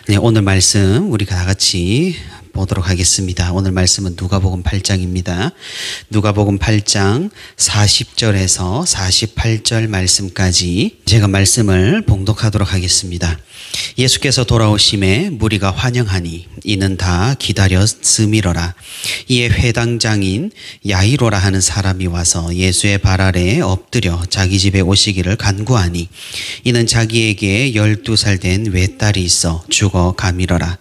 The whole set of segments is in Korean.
네, 오늘 말씀 우리가 다 같이 보도록 하겠습니다. 오늘 말씀은 누가복음 8장입니다. 누가복음 8장 40절에서 48절 말씀까지 제가 말씀을 봉독하도록 하겠습니다. 예수께서 돌아오심에 무리가 환영하니 이는 다 기다렸음이로라. 이에 회당장인 야이로라 하는 사람이 와서 예수의 발 아래에 엎드려 자기 집에 오시기를 간구하니 이는 자기에게 12살 된 외딸이 있어 죽어 가미러라.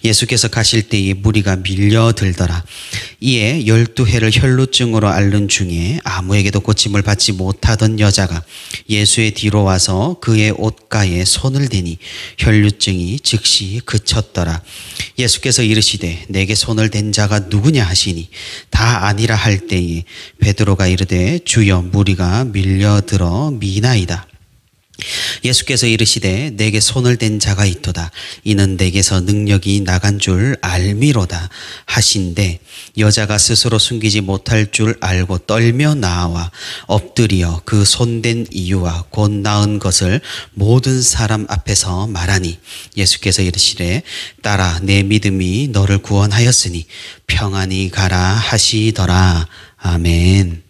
예수께서 가실 때에 무리가 밀려들더라. 이에 12해를 혈루증으로 앓는 중에 아무에게도 고침을 받지 못하던 여자가 예수의 뒤로 와서 그의 옷가에 손을 대니 혈루증이 즉시 그쳤더라. 예수께서 이르시되 내게 손을 댄 자가 누구냐 하시니 다 아니라 할 때에 베드로가 이르되 주여 무리가 밀려들어 미나이다. 예수께서 이르시되 내게 손을 댄 자가 있도다. 이는 내게서 능력이 나간 줄 알미로다 하신대 여자가 스스로 숨기지 못할 줄 알고 떨며 나와 엎드려 그 손댄 이유와 곧 나은 것을 모든 사람 앞에서 말하니 예수께서 이르시되 딸아 내 믿음이 너를 구원하였으니 평안히 가라 하시더라. 아멘.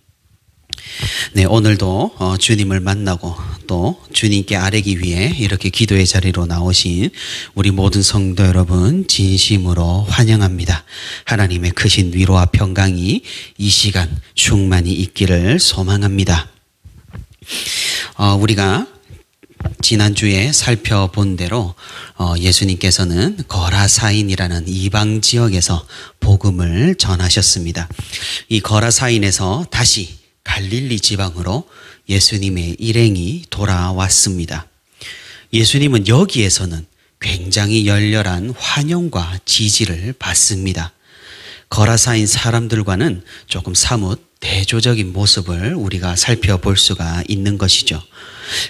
네, 오늘도 주님을 만나고 또 주님께 아뢰기 위해 이렇게 기도의 자리로 나오신 우리 모든 성도 여러분 진심으로 환영합니다. 하나님의 크신 위로와 평강이 이 시간 충만히 있기를 소망합니다. 우리가 지난주에 살펴본 대로 예수님께서는 거라사인이라는 이방 지역에서 복음을 전하셨습니다. 이 거라사인에서 다시 갈릴리 지방으로 예수님의 일행이 돌아왔습니다. 예수님은 여기에서는 굉장히 열렬한 환영과 지지를 받습니다. 거라사인 사람들과는 조금 사뭇 대조적인 모습을 우리가 살펴볼 수가 있는 것이죠.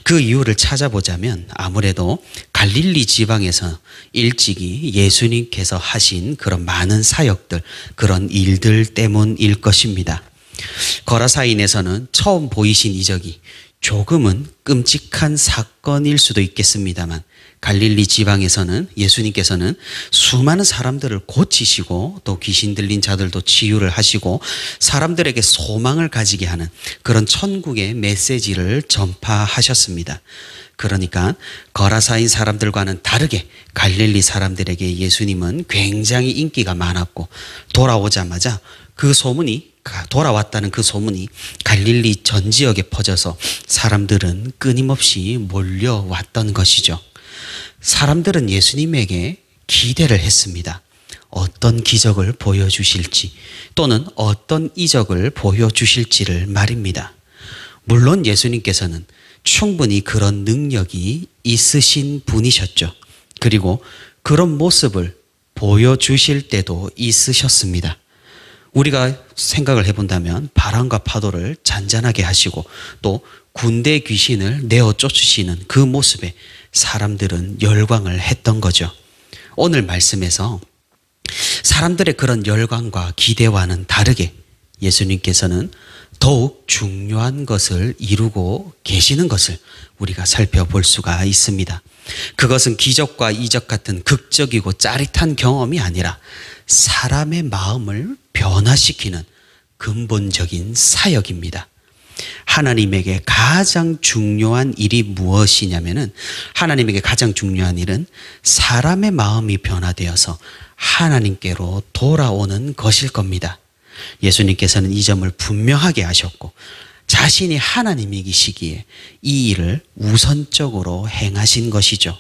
그 이유를 찾아보자면 아무래도 갈릴리 지방에서 일찍이 예수님께서 하신 그런 많은 사역들, 그런 일들 때문일 것입니다. 거라사인에서는 처음 보이신 이적이 조금은 끔찍한 사건일 수도 있겠습니다만 갈릴리 지방에서는 예수님께서는 수많은 사람들을 고치시고 또 귀신 들린 자들도 치유를 하시고 사람들에게 소망을 가지게 하는 그런 천국의 메시지를 전파하셨습니다. 그러니까 거라사인 사람들과는 다르게 갈릴리 사람들에게 예수님은 굉장히 인기가 많았고 돌아오자마자 돌아왔다는 그 소문이 갈릴리 전 지역에 퍼져서 사람들은 끊임없이 몰려왔던 것이죠. 사람들은 예수님에게 기대를 했습니다. 어떤 기적을 보여주실지 또는 어떤 이적을 보여주실지를 말입니다. 물론 예수님께서는 충분히 그런 능력이 있으신 분이셨죠. 그리고 그런 모습을 보여주실 때도 있으셨습니다. 우리가 생각을 해본다면 바람과 파도를 잔잔하게 하시고 또 군대 귀신을 내어 쫓으시는 그 모습에 사람들은 열광을 했던 거죠. 오늘 말씀에서 사람들의 그런 열광과 기대와는 다르게 예수님께서는 더욱 중요한 것을 이루고 계시는 것을 우리가 살펴볼 수가 있습니다. 그것은 기적과 이적 같은 극적이고 짜릿한 경험이 아니라 사람의 마음을 변화시키는 근본적인 사역입니다. 하나님에게 가장 중요한 일이 무엇이냐면은 하나님에게 가장 중요한 일은 사람의 마음이 변화되어서 하나님께로 돌아오는 것일 겁니다. 예수님께서는 이 점을 분명하게 하셨고 자신이 하나님이시기에 이 일을 우선적으로 행하신 것이죠.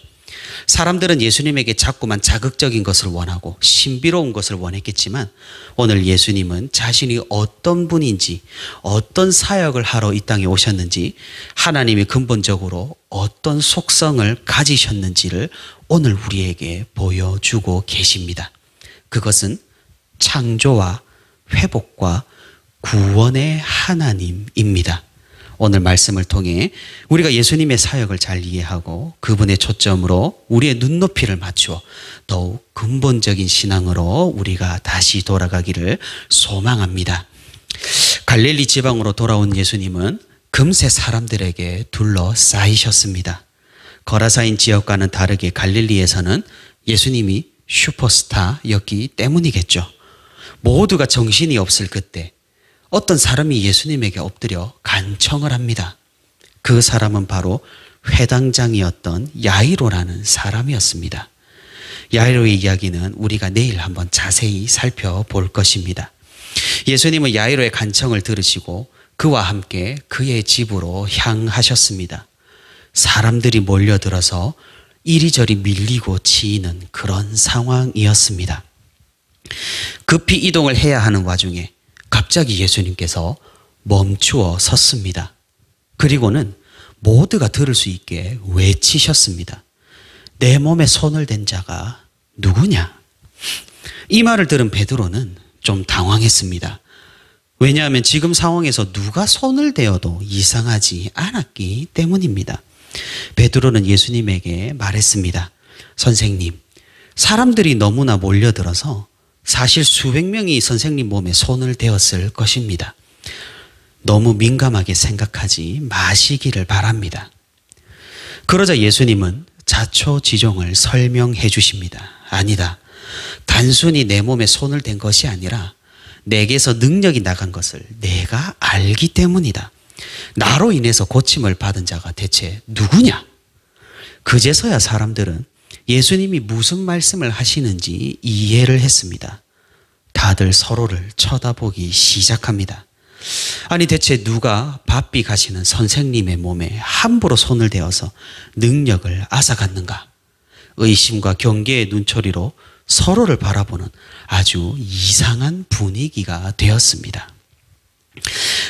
사람들은 예수님에게 자꾸만 자극적인 것을 원하고 신비로운 것을 원했겠지만 오늘 예수님은 자신이 어떤 분인지 어떤 사역을 하러 이 땅에 오셨는지 하나님이 근본적으로 어떤 속성을 가지셨는지를 오늘 우리에게 보여주고 계십니다. 그것은 창조와 회복과 구원의 하나님입니다. 오늘 말씀을 통해 우리가 예수님의 사역을 잘 이해하고 그분의 초점으로 우리의 눈높이를 맞추어 더욱 근본적인 신앙으로 우리가 다시 돌아가기를 소망합니다. 갈릴리 지방으로 돌아온 예수님은 금세 사람들에게 둘러싸이셨습니다. 거라사인 지역과는 다르게 갈릴리에서는 예수님이 슈퍼스타였기 때문이겠죠. 모두가 정신이 없을 그때 어떤 사람이 예수님에게 엎드려 간청을 합니다. 그 사람은 바로 회당장이었던 야이로라는 사람이었습니다. 야이로의 이야기는 우리가 내일 한번 자세히 살펴볼 것입니다. 예수님은 야이로의 간청을 들으시고 그와 함께 그의 집으로 향하셨습니다. 사람들이 몰려들어서 이리저리 밀리고 치이는 그런 상황이었습니다. 급히 이동을 해야 하는 와중에 갑자기 예수님께서 멈추어 섰습니다. 그리고는 모두가 들을 수 있게 외치셨습니다. 내 몸에 손을 댄 자가 누구냐? 이 말을 들은 베드로는 좀 당황했습니다. 왜냐하면 지금 상황에서 누가 손을 대어도 이상하지 않았기 때문입니다. 베드로는 예수님에게 말했습니다. 선생님, 사람들이 너무나 몰려들어서 사실 수백 명이 선생님 몸에 손을 대었을 것입니다. 너무 민감하게 생각하지 마시기를 바랍니다. 그러자 예수님은 자초지종을 설명해 주십니다. 아니다. 단순히 내 몸에 손을 댄 것이 아니라 내게서 능력이 나간 것을 내가 알기 때문이다. 나로 인해서 고침을 받은 자가 대체 누구냐? 그제서야 사람들은 예수님이 무슨 말씀을 하시는지 이해를 했습니다. 다들 서로를 쳐다보기 시작합니다. 아니 대체 누가 바삐 가시는 선생님의 몸에 함부로 손을 대어서 능력을 앗아갔는가? 의심과 경계의 눈초리로 서로를 바라보는 아주 이상한 분위기가 되었습니다.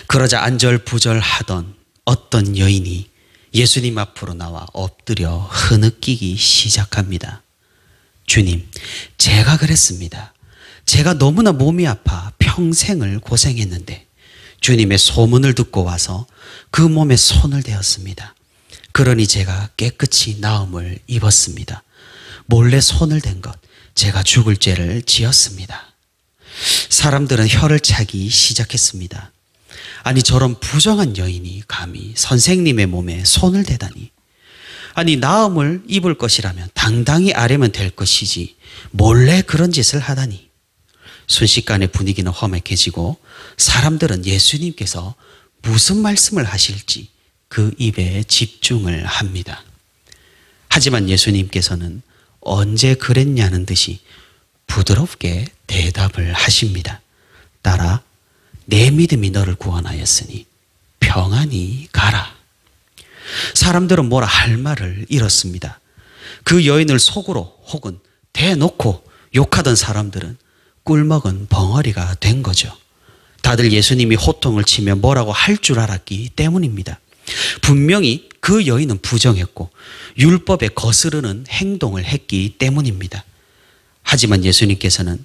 그러자 안절부절하던 어떤 여인이 예수님 앞으로 나와 엎드려 흐느끼기 시작합니다. 주님, 제가 그랬습니다. 제가 너무나 몸이 아파 평생을 고생했는데 주님의 소문을 듣고 와서 그 몸에 손을 대었습니다. 그러니 제가 깨끗이 나음을 입었습니다. 몰래 손을 댄 것, 제가 죽을 죄를 지었습니다. 사람들은 혀를 차기 시작했습니다. 아니 저런 부정한 여인이 감히 선생님의 몸에 손을 대다니. 아니 나음을 입을 것이라면 당당히 아뢰면 될 것이지 몰래 그런 짓을 하다니. 순식간에 분위기는 험악해지고 사람들은 예수님께서 무슨 말씀을 하실지 그 입에 집중을 합니다. 하지만 예수님께서는 언제 그랬냐는 듯이 부드럽게 대답을 하십니다. 딸아, 내 믿음이 너를 구원하였으니 평안히 가라. 사람들은 뭐라 할 말을 잃었습니다. 그 여인을 속으로 혹은 대놓고 욕하던 사람들은 꿀먹은 벙어리가 된 거죠. 다들 예수님이 호통을 치며 뭐라고 할 줄 알았기 때문입니다. 분명히 그 여인은 부정했고 율법에 거스르는 행동을 했기 때문입니다. 하지만 예수님께서는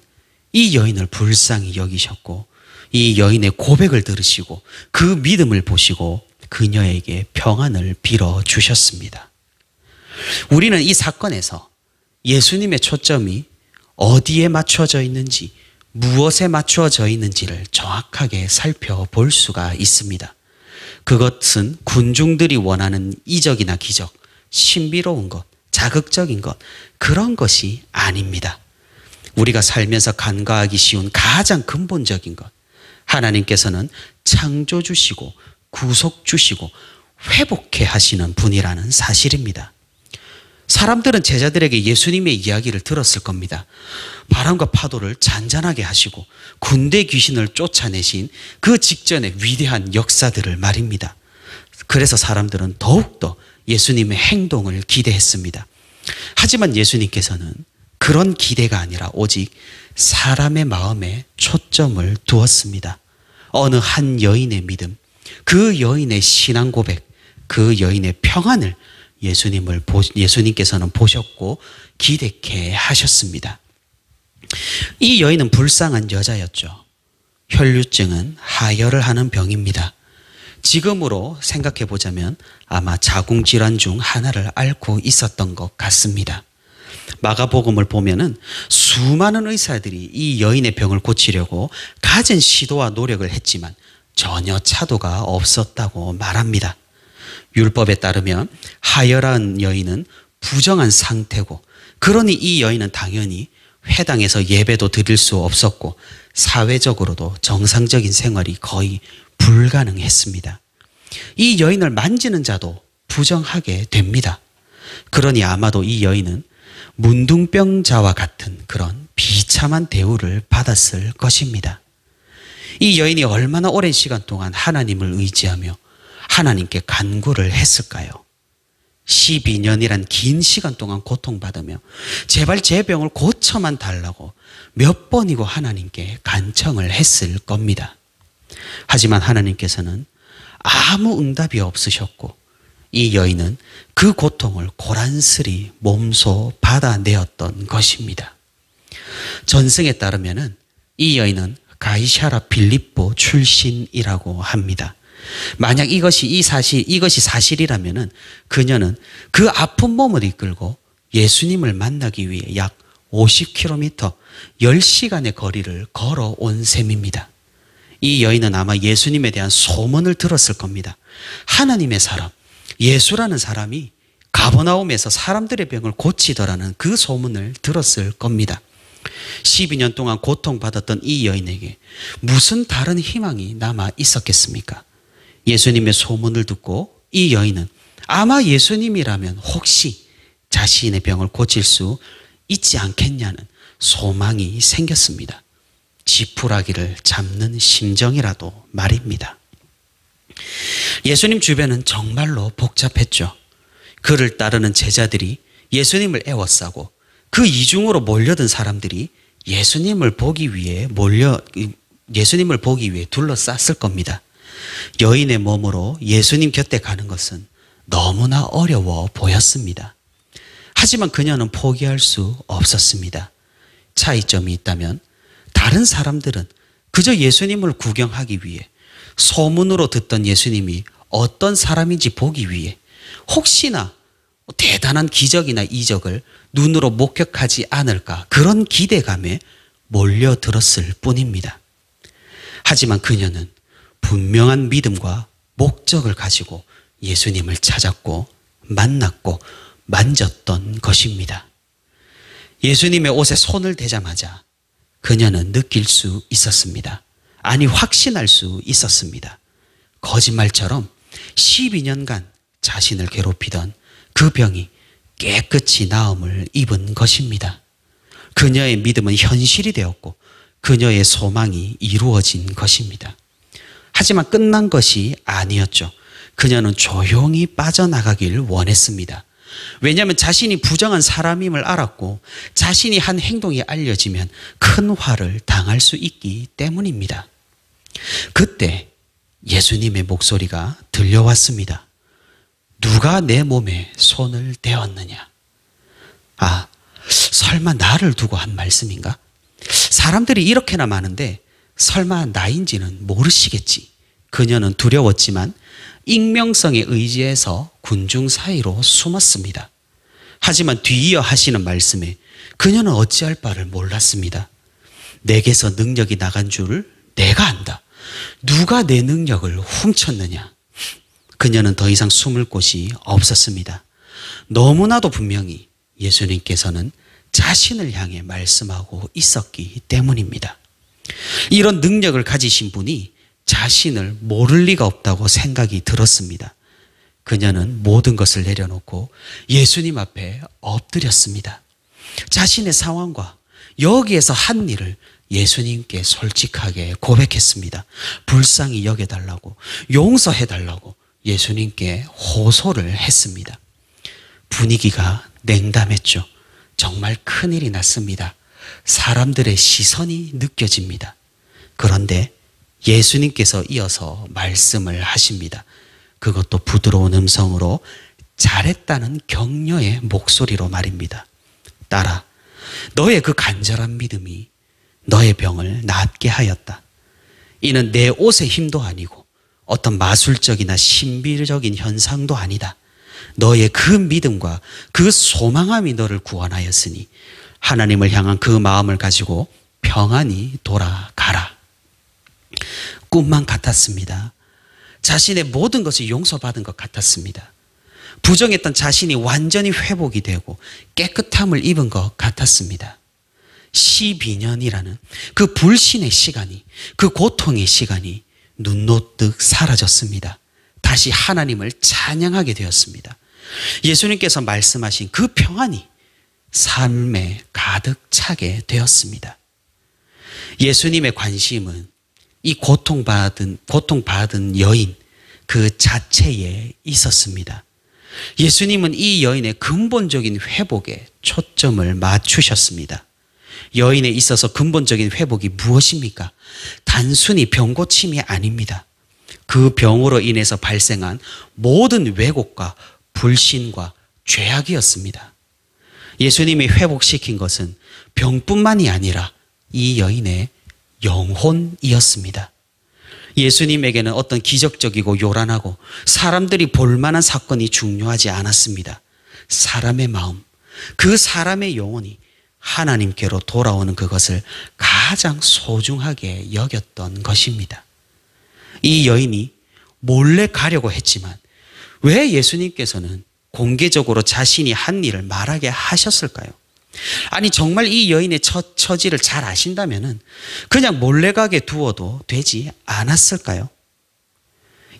이 여인을 불쌍히 여기셨고 이 여인의 고백을 들으시고 그 믿음을 보시고 그녀에게 평안을 빌어주셨습니다. 우리는 이 사건에서 예수님의 초점이 어디에 맞춰져 있는지 무엇에 맞춰져 있는지를 정확하게 살펴볼 수가 있습니다. 그것은 군중들이 원하는 이적이나 기적, 신비로운 것, 자극적인 것, 그런 것이 아닙니다. 우리가 살면서 간과하기 쉬운 가장 근본적인 것, 하나님께서는 창조 주시고 구속 주시고 회복해 하시는 분이라는 사실입니다. 사람들은 제자들에게 예수님의 이야기를 들었을 겁니다. 바람과 파도를 잔잔하게 하시고 군대 귀신을 쫓아내신 그 직전의 위대한 역사들을 말입니다. 그래서 사람들은 더욱더 예수님의 행동을 기대했습니다. 하지만 예수님께서는 그런 기대가 아니라 오직 사람의 마음에 초점을 두었습니다. 어느 한 여인의 믿음, 그 여인의 신앙 고백, 그 여인의 평안을 예수님께서는 보셨고 기대케 하셨습니다. 이 여인은 불쌍한 여자였죠. 혈류증은 하혈을 하는 병입니다. 지금으로 생각해 보자면 아마 자궁질환 중 하나를 앓고 있었던 것 같습니다. 마가복음을 보면은 수많은 의사들이 이 여인의 병을 고치려고 갖은 시도와 노력을 했지만 전혀 차도가 없었다고 말합니다. 율법에 따르면 하혈한 여인은 부정한 상태고 그러니 이 여인은 당연히 회당에서 예배도 드릴 수 없었고 사회적으로도 정상적인 생활이 거의 불가능했습니다. 이 여인을 만지는 자도 부정하게 됩니다. 그러니 아마도 이 여인은 문둥병자와 같은 그런 비참한 대우를 받았을 것입니다. 이 여인이 얼마나 오랜 시간 동안 하나님을 의지하며 하나님께 간구를 했을까요? 12년이란 긴 시간 동안 고통받으며 제발 제 병을 고쳐만 달라고 몇 번이고 하나님께 간청을 했을 겁니다. 하지만 하나님께서는 아무 응답이 없으셨고 이 여인은 그 고통을 고란스리 몸소 받아내었던 것입니다. 전승에 따르면 이 여인은 가이사랴 빌립보 출신이라고 합니다. 만약 이것이 사실이라면 그녀는 그 아픈 몸을 이끌고 예수님을 만나기 위해 약 50km, 10시간의 거리를 걸어온 셈입니다. 이 여인은 아마 예수님에 대한 소문을 들었을 겁니다. 하나님의 사람, 예수라는 사람이 가버나움에서 사람들의 병을 고치더라는 그 소문을 들었을 겁니다. 12년 동안 고통받았던 이 여인에게 무슨 다른 희망이 남아 있었겠습니까? 예수님의 소문을 듣고 이 여인은 아마 예수님이라면 혹시 자신의 병을 고칠 수 있지 않겠냐는 소망이 생겼습니다. 지푸라기를 잡는 심정이라도 말입니다. 예수님 주변은 정말로 복잡했죠. 그를 따르는 제자들이 예수님을 애워싸고 그 이중으로 몰려든 사람들이 예수님을 보기 위해 둘러쌌을 겁니다. 여인의 몸으로 예수님 곁에 가는 것은 너무나 어려워 보였습니다. 하지만 그녀는 포기할 수 없었습니다. 차이점이 있다면 다른 사람들은 그저 예수님을 구경하기 위해 소문으로 듣던 예수님이 어떤 사람인지 보기 위해 혹시나 대단한 기적이나 이적을 눈으로 목격하지 않을까 그런 기대감에 몰려들었을 뿐입니다. 하지만 그녀는 분명한 믿음과 목적을 가지고 예수님을 찾았고 만났고 만졌던 것입니다. 예수님의 옷에 손을 대자마자 그녀는 느낄 수 있었습니다. 아니, 확신할 수 있었습니다. 거짓말처럼 12년간 자신을 괴롭히던 그 병이 깨끗이 나음을 입은 것입니다. 그녀의 믿음은 현실이 되었고 그녀의 소망이 이루어진 것입니다. 하지만 끝난 것이 아니었죠. 그녀는 조용히 빠져나가길 원했습니다. 왜냐하면 자신이 부정한 사람임을 알았고 자신이 한 행동이 알려지면 큰 화를 당할 수 있기 때문입니다. 그때 예수님의 목소리가 들려왔습니다. 누가 내 몸에 손을 대었느냐? 아, 설마 나를 두고 한 말씀인가? 사람들이 이렇게나 많은데 설마 나인지는 모르시겠지. 그녀는 두려웠지만 익명성에 의지해서 군중 사이로 숨었습니다. 하지만 뒤이어 하시는 말씀에 그녀는 어찌할 바를 몰랐습니다. 내게서 능력이 나간 줄 내가 안다. 누가 내 능력을 훔쳤느냐? 그녀는 더 이상 숨을 곳이 없었습니다. 너무나도 분명히 예수님께서는 자신을 향해 말씀하고 있었기 때문입니다. 이런 능력을 가지신 분이 자신을 모를 리가 없다고 생각이 들었습니다. 그녀는 모든 것을 내려놓고 예수님 앞에 엎드렸습니다. 자신의 상황과 여기에서 한 일을 예수님께 솔직하게 고백했습니다. 불쌍히 여겨달라고, 용서해달라고 예수님께 호소를 했습니다. 분위기가 냉담했죠. 정말 큰일이 났습니다. 사람들의 시선이 느껴집니다. 그런데 예수님께서 이어서 말씀을 하십니다. 그것도 부드러운 음성으로 잘했다는 격려의 목소리로 말입니다. 딸아, 너의 그 간절한 믿음이 너의 병을 낫게 하였다. 이는 내 옷의 힘도 아니고 어떤 마술적이나 신비적인 현상도 아니다. 너의 그 믿음과 그 소망함이 너를 구원하였으니 하나님을 향한 그 마음을 가지고 평안히 돌아가라. 꿈만 같았습니다. 자신의 모든 것이 용서받은 것 같았습니다. 부정했던 자신이 완전히 회복이 되고 깨끗함을 입은 것 같았습니다. 12년이라는 그 불신의 시간이, 그 고통의 시간이 눈 놓듯 사라졌습니다. 다시 하나님을 찬양하게 되었습니다. 예수님께서 말씀하신 그 평안이 삶에 가득 차게 되었습니다. 예수님의 관심은 이 고통받은 여인 그 자체에 있었습니다. 예수님은 이 여인의 근본적인 회복에 초점을 맞추셨습니다. 여인에 있어서 근본적인 회복이 무엇입니까? 단순히 병 고침이 아닙니다. 그 병으로 인해서 발생한 모든 왜곡과 불신과 죄악이었습니다. 예수님이 회복시킨 것은 병뿐만이 아니라 이 여인의 영혼이었습니다. 예수님에게는 어떤 기적적이고 요란하고 사람들이 볼만한 사건이 중요하지 않았습니다. 사람의 마음, 그 사람의 영혼이 하나님께로 돌아오는 그것을 가장 소중하게 여겼던 것입니다. 이 여인이 몰래 가려고 했지만 왜 예수님께서는 공개적으로 자신이 한 일을 말하게 하셨을까요? 아니 정말 이 여인의 처지를 잘 아신다면 그냥 몰래 가게 두어도 되지 않았을까요?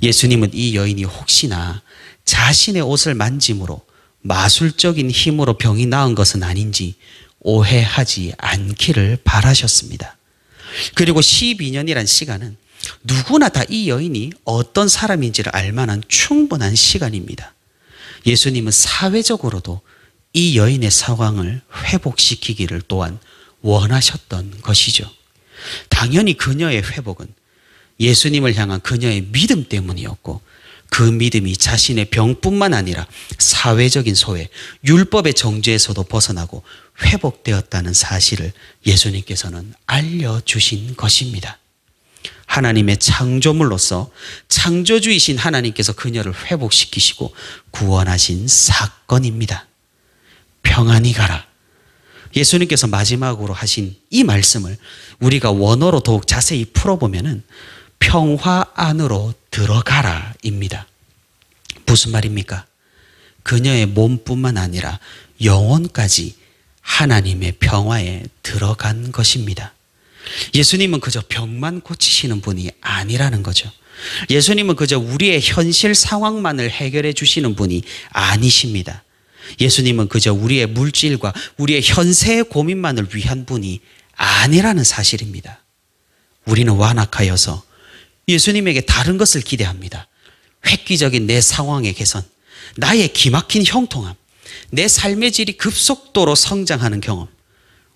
예수님은 이 여인이 혹시나 자신의 옷을 만짐으로 마술적인 힘으로 병이 나은 것은 아닌지 오해하지 않기를 바라셨습니다. 그리고 12년이란 시간은 누구나 다 이 여인이 어떤 사람인지를 알만한 충분한 시간입니다. 예수님은 사회적으로도 이 여인의 상황을 회복시키기를 또한 원하셨던 것이죠. 당연히 그녀의 회복은 예수님을 향한 그녀의 믿음 때문이었고 그 믿음이 자신의 병뿐만 아니라 사회적인 소외, 율법의 정죄에서도 벗어나고 회복되었다는 사실을 예수님께서는 알려주신 것입니다. 하나님의 창조물로서 창조주이신 하나님께서 그녀를 회복시키시고 구원하신 사건입니다. 평안히 가라. 예수님께서 마지막으로 하신 이 말씀을 우리가 원어로 더욱 자세히 풀어보면 평화 안으로 들어가라입니다. 무슨 말입니까? 그녀의 몸뿐만 아니라 영혼까지 하나님의 평화에 들어간 것입니다. 예수님은 그저 병만 고치시는 분이 아니라는 거죠. 예수님은 그저 우리의 현실 상황만을 해결해 주시는 분이 아니십니다. 예수님은 그저 우리의 물질과 우리의 현세의 고민만을 위한 분이 아니라는 사실입니다. 우리는 완악하여서 예수님에게 다른 것을 기대합니다. 획기적인 내 상황의 개선, 나의 기막힌 형통함, 내 삶의 질이 급속도로 성장하는 경험.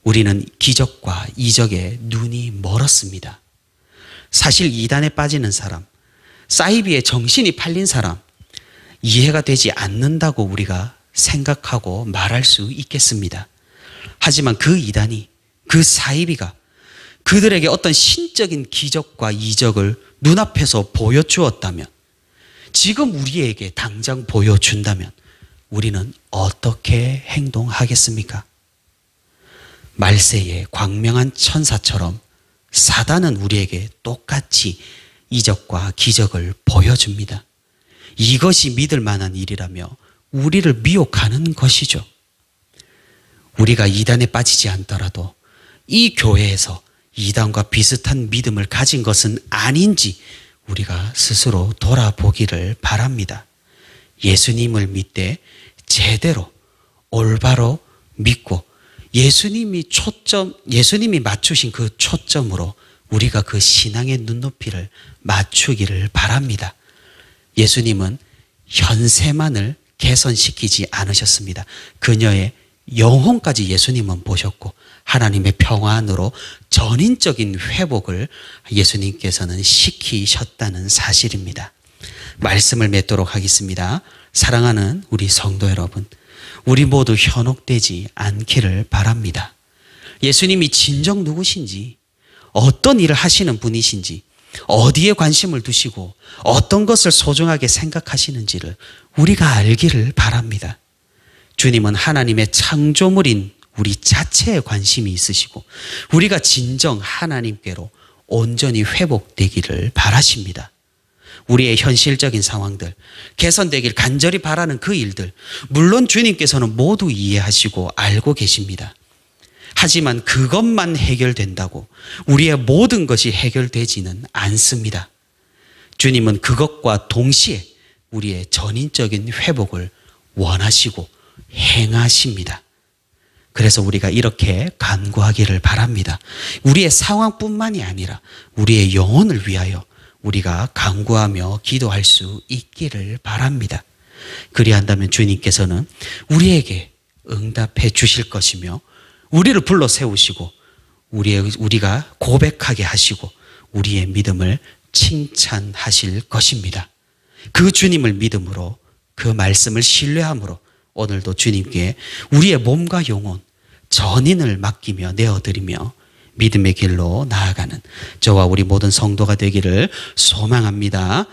우리는 기적과 이적에 눈이 멀었습니다. 사실 이단에 빠지는 사람, 사이비에 정신이 팔린 사람, 이해가 되지 않는다고 우리가 생각하고 말할 수 있겠습니다. 하지만 그 이단이, 그 사이비가 그들에게 어떤 신적인 기적과 이적을 눈앞에서 보여주었다면, 지금 우리에게 당장 보여준다면 우리는 어떻게 행동하겠습니까? 말세의 광명한 천사처럼 사단은 우리에게 똑같이 이적과 기적을 보여줍니다. 이것이 믿을 만한 일이라며 우리를 미혹하는 것이죠. 우리가 이단에 빠지지 않더라도 이 교회에서 이단과 비슷한 믿음을 가진 것은 아닌지 우리가 스스로 돌아보기를 바랍니다. 예수님을 믿되 제대로 올바로 믿고 예수님이 맞추신 그 초점으로 우리가 그 신앙의 눈높이를 맞추기를 바랍니다. 예수님은 현세만을 개선시키지 않으셨습니다. 그녀의 영혼까지 예수님은 보셨고 하나님의 평안으로 전인적인 회복을 예수님께서는 시키셨다는 사실입니다. 말씀을 맺도록 하겠습니다. 사랑하는 우리 성도 여러분, 우리 모두 현혹되지 않기를 바랍니다. 예수님이 진정 누구신지, 어떤 일을 하시는 분이신지, 어디에 관심을 두시고 어떤 것을 소중하게 생각하시는지를 우리가 알기를 바랍니다. 주님은 하나님의 창조물인 우리 자체에 관심이 있으시고 우리가 진정 하나님께로 온전히 회복되기를 바라십니다. 우리의 현실적인 상황들, 개선되길 간절히 바라는 그 일들, 물론 주님께서는 모두 이해하시고 알고 계십니다. 하지만 그것만 해결된다고 우리의 모든 것이 해결되지는 않습니다. 주님은 그것과 동시에 우리의 전인적인 회복을 원하시고 행하십니다. 그래서 우리가 이렇게 간구하기를 바랍니다. 우리의 상황뿐만이 아니라 우리의 영혼을 위하여 우리가 간구하며 기도할 수 있기를 바랍니다. 그리한다면 주님께서는 우리에게 응답해 주실 것이며 우리를 불러 세우시고 우리가 고백하게 하시고 우리의 믿음을 칭찬하실 것입니다. 그 주님을 믿음으로 그 말씀을 신뢰함으로 오늘도 주님께 우리의 몸과 영혼, 전인을 맡기며 내어드리며 믿음의 길로 나아가는 저와 우리 모든 성도가 되기를 소망합니다.